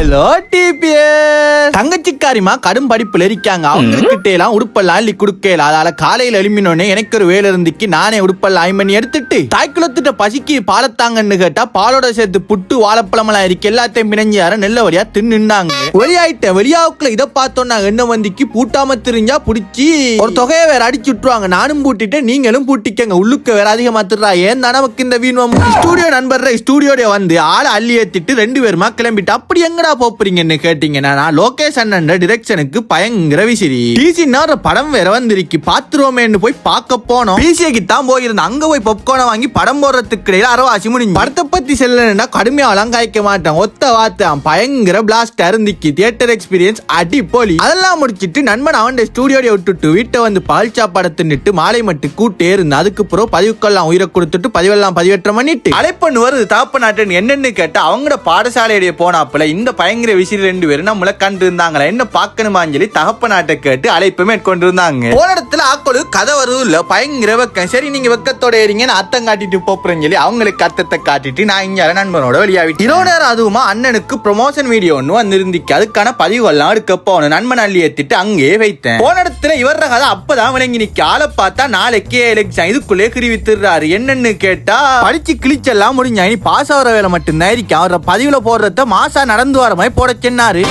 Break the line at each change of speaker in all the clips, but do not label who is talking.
Hello DPS. தங்கச்சிக்காரிமா கடும் படிப்புல இருக்காங்க. அவங்ககிட்ட எல்லாம் உடுப்பெல்லாம் அள்ளி குடுக்கல. அதால காலையில எழுப்பினோடனே எனக்கு ஒரு வேலை இருந்துக்கு நானே உடுப்பெல்லாம் ஐமணி எடுத்துட்டு தாய்க்குளத்திட்ட பசிக்கு பாலத்தாங்கன்னு கேட்டா பாலோட சேர்த்து புட்டு வாழைப்பழமெல்லாம் இருக்கு எல்லாத்தையும் பிணைஞ்சார நெல்ல வழியா தின்னுண்டாங்க. வெளியாயிட்டேன். வெளியாவுக்குள்ள இதை பார்த்தோம் என்ன வந்திக்கு பூட்டாம தெரிஞ்சா புடிச்சு ஒரு தொகையை வேற அடிச்சு விட்டுருவாங்க. நானும் பூட்டிட்டேன், நீங்களும் பூட்டிக்கங்க. உள்ளுக்க வேற அதிகமா திடுறா. ஏன் நமக்கு இந்த வீணம். ஸ்டூடியோ நண்பர் ஸ்டூடியோட வந்து ஆளை அள்ளி ஏத்திட்டு 2 பேருமா கிளம்பிட்டு அப்படி எங்கடா போறீங்கன்னு கேட்டீங்கன்னா நான் லோகேஷ் அண்ணன் டிரெக்ஷனுக்கு பயங்கர விசிறி டிசின்னா ஒரு படம் வேற வந்திருக்கு பாத்துருவோமேன்னு போய் பார்க்க போனோம். பிசிஏக்கு தான் போயிருந்தோம். அங்க போய் பாப்கார்னை வாங்கி படம் போடுறதுக்கு இடையில அரவாசி முடிஞ்சு. படத்தை பத்தி செல்லணும்னா கடுமையாலாம் காய்க்க மாட்டேன். ஒத்த வார்த்தை பயங்கர பிளாஸ்டா இருந்துச்சு. தியேட்டர் எக்ஸ்பீரியன்ஸ் அடிப்பொலி. அதெல்லாம் முடிச்சிட்டு நண்பன் அவன் ஸ்டூடியோட விட்டுட்டு வீட்டை வந்து பால் சாப்பாடை தின்னுட்டு மாலை மட்டும் கூட்டே இருந்து அதுக்கப்புறம் பதிவுக்கெல்லாம் உயிரை கொடுத்துட்டு பதிவெல்லாம் பதிவேற்றம் பண்ணிட்டு அழைப்பண்ணு வருது தாப்ப நாட்டன் என்னன்னு கேட்டா அவங்களோட பாடசாலையுடைய போனாப்புல இந்த பயங்கர விசிறி 2 பேரும் நம்மள கண்டு இருந்தாங்களா என்ன பாக்கணுமா சொல்லி தகப்ப நாட்டை கேட்டு அழைப்பு மேற்கொண்டு இருந்தாங்க. போன இடத்துல ஆக்களு கதை வருது இல்ல பயங்கர வெக்கம். சரி நீங்க வெக்கத்தோட ஏறீங்கன்னு அத்தம் காட்டிட்டு போறேன்னு சொல்லி அவங்களுக்கு அத்தத்தை காட்டிட்டு நான் இங்க நண்பனோட வெளியாவிட்டு இரவு நேரம் அதுவுமா அண்ணனுக்கு ப்ரொமோஷன் வீடியோ ஒன்று வந்திருந்துச்சு. அதுக்கான பதிவுகள்லாம் எடுக்க போன நண்பன் அள்ளி ஏத்திட்டு அங்கேயே வைத்தேன். போன இடத்துல இவர கதை அப்பதான் விளங்கி நிக்க. ஆளை பார்த்தா நாளைக்கே எலெக்ஷன் இதுக்குள்ளே கிரிவித்துறாரு. என்னன்னு கேட்டா படிச்சு கிழிச்செல்லாம் முடிஞ்சா இனி பாஸ் ஆகிற வேலை மட்டும்தான் இருக்கு. அவர பதிவுல போடுறத மாசா நடந்து வர மாதிரி போட சொன்னாரு.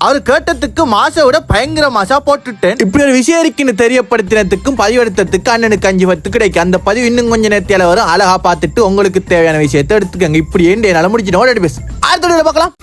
அவர் கேட்டதுக்கு மாசை விட பயங்கர மாசா போட்டுட்டேன். இப்படி ஒரு விஷயம் இருக்குன்னு தெரியப்படுத்தினதுக்கும் பதிவெடுத்ததுக்கு அண்ணனுக்கு 5 10 கிடைக்கும். அந்த பதிவு இன்னும் கொஞ்சம் நேரத்தியால வரும். அழகா பார்த்துட்டு உங்களுக்கு தேவையான விஷயத்தை எடுத்துக்கங்க. இப்படி என்னால முடிச்சுட்டு அடுத்த பார்க்கலாம்.